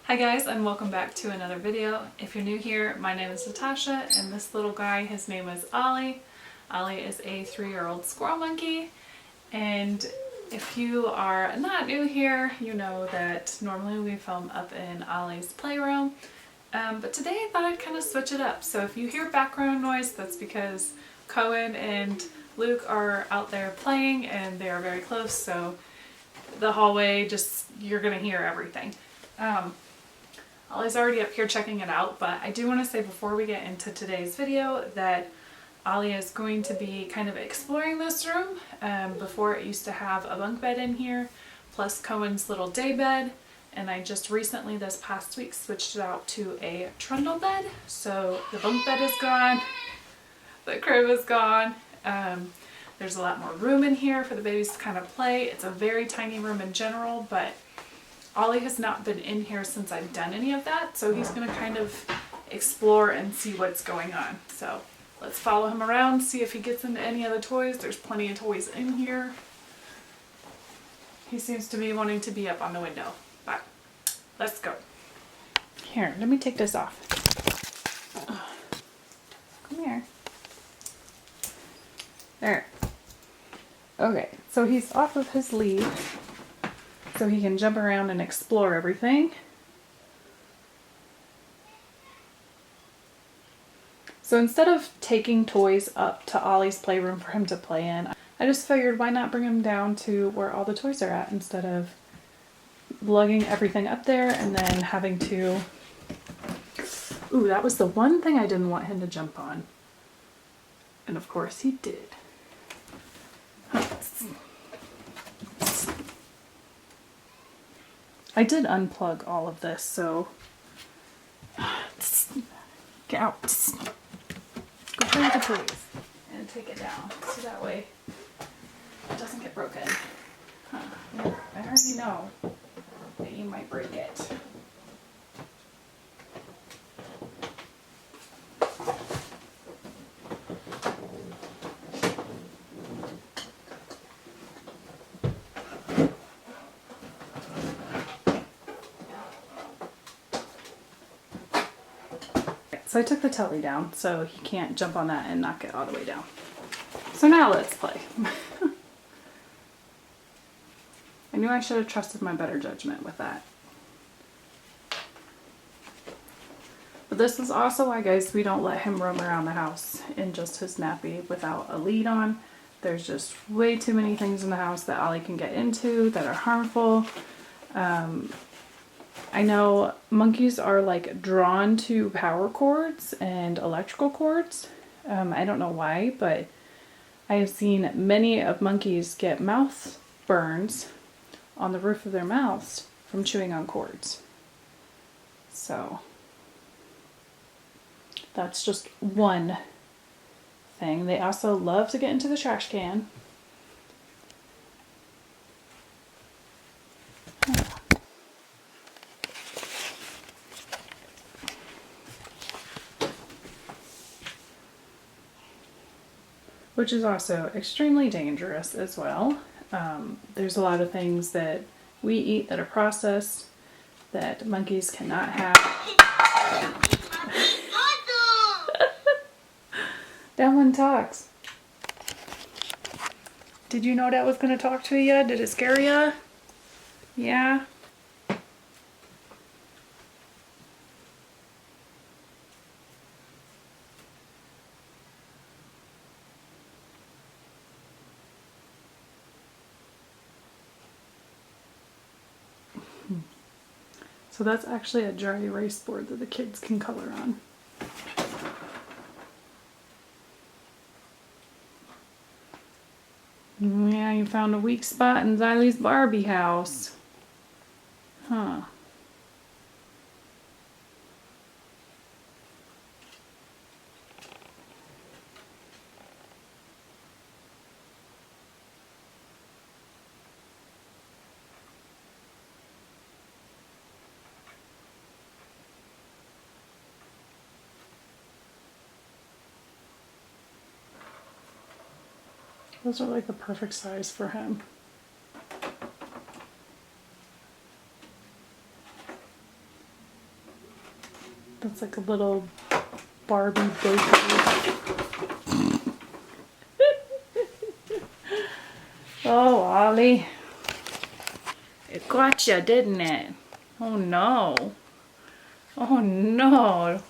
Hi guys, and welcome back to another video. If you're new here, my name is Natasha, and this little guy, his name is Ollie. Ollie is a 3-year-old squirrel monkey, and if you are not new here, you know that normally we film up in Ollie's playroom, but today I thought I'd kind of switch it up. So if you hear background noise, that's because Cohen and Luke are out there playing, and they are very close, so the hallway, you're gonna hear everything. Ollie's already up here checking it out, but I do want to say before we get into today's video that Ollie is going to be kind of exploring this room. Before it used to have a bunk bed in here, plus Cohen's little day bed, and I just recently, this past week, switched it out to a trundle bed. So the bunk bed is gone, the crib is gone. There's a lot more room in here for the babies to kind of play. It's a very tiny room in general, but Ollie has not been in here since I've done any of that, so he's going to kind of explore and see what's going on. So let's follow him around, see if he gets into any of the toys. There's plenty of toys in here. He seems to be wanting to be up on the window, but let's go. Here, let me take this off. Come here. There. Okay, so he's off of his lead, so he can jump around and explore everything. So instead of taking toys up to Ollie's playroom for him to play in, I just figured why not bring him down to where all the toys are at instead of lugging everything up there and then having to... Ooh, that was the one thing I didn't want him to jump on. And of course he did. I did unplug all of this, so get out. Go play with the toys and take it down so that way it doesn't get broken. Huh. I already know that you might break it. So I took the telly down so he can't jump on that and knock it all the way down. So now let's play. I knew I should have trusted my better judgment with that. But this is also why, guys, we don't let him roam around the house in just his nappy without a lead on. There's just way too many things in the house that Ollie can get into that are harmful. I know monkeys are like drawn to power cords and electrical cords. I don't know why, but I have seen many of monkeys get mouth burns on the roof of their mouths from chewing on cords. So that's just one thing. They also love to get into the trash can. Which is also extremely dangerous as well. There's a lot of things that we eat that are processed that monkeys cannot have. That one talks. Did you know that was going to talk to you? Did it scare you? Yeah? So that's actually a dry erase board that the kids can color on. Yeah, you found a weak spot in Xylie's Barbie house. Huh. Those are like the perfect size for him. That's like a little Barbie bakery. Oh, Ollie. It got you, didn't it? Oh no. Oh no.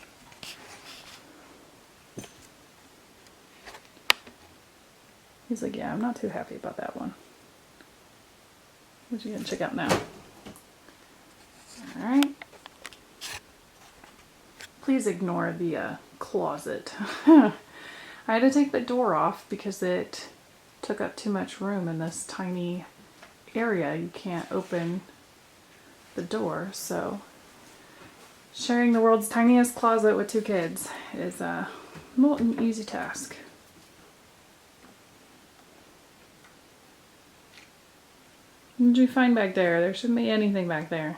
He's like, yeah, I'm not too happy about that one. What you gonna check out now? Alright. Please ignore the closet. I had to take the door off because it took up too much room in this tiny area. You can't open the door, so sharing the world's tiniest closet with two kids is not an easy task. What did you find back there? There shouldn't be anything back there.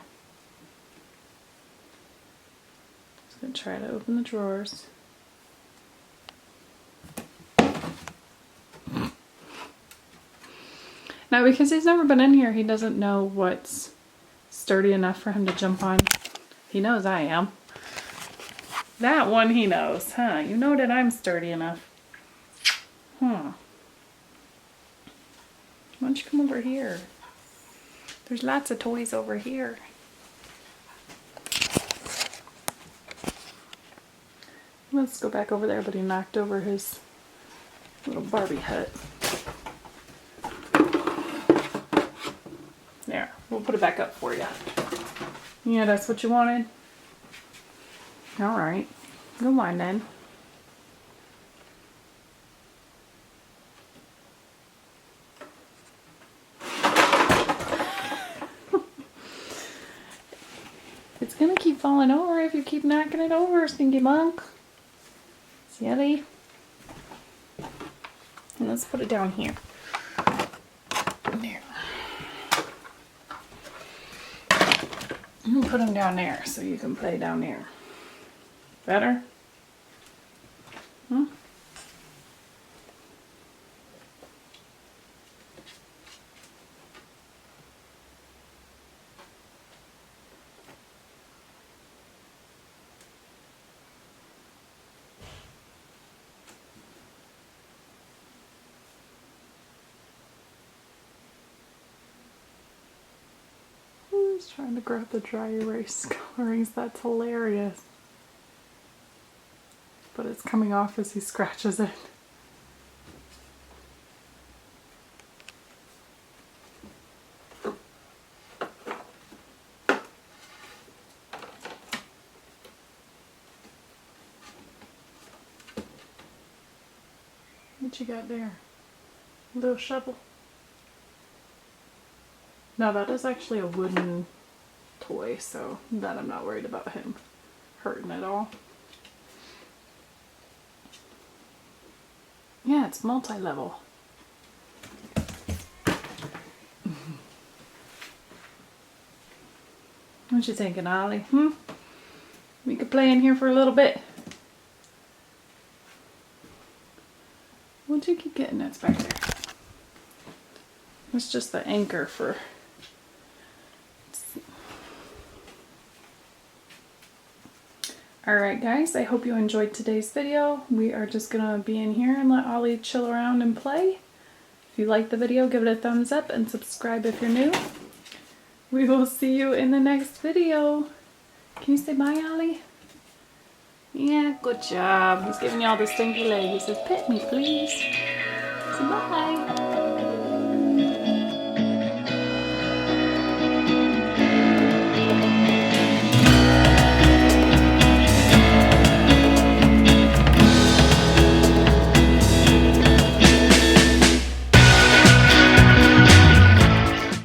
Just gonna try to open the drawers. Now, because he's never been in here, he doesn't know what's sturdy enough for him to jump on. He knows I am. That one he knows, huh? You know that I'm sturdy enough. Huh. Why don't you come over here? There's lots of toys over here. Let's go back over there, but he knocked over his little Barbie hut. There, we'll put it back up for you. Yeah, that's what you wanted? Alright, go on then. It's gonna keep falling over if you keep knocking it over, stinky monk. Silly. And let's put it down here. There. Put him down there so you can play down there. Better? Hmm? He's trying to grab the dry erase colorings. That's hilarious. But it's coming off as he scratches it. What you got there? A little shovel. No, that is actually a wooden toy, so that I'm not worried about him hurting at all. Yeah, it's multi-level. What you thinking, Ollie? We could play in here for a little bit. What'd you keep getting that's back there? It's just the anchor for... Alright guys, I hope you enjoyed today's video. We are just going to be in here and let Ollie chill around and play. If you liked the video, give it a thumbs up and subscribe if you're new. We will see you in the next video. Can you say bye, Ollie? Yeah, good job. He's giving you all the stinky leg. He says, pet me, please. Say bye.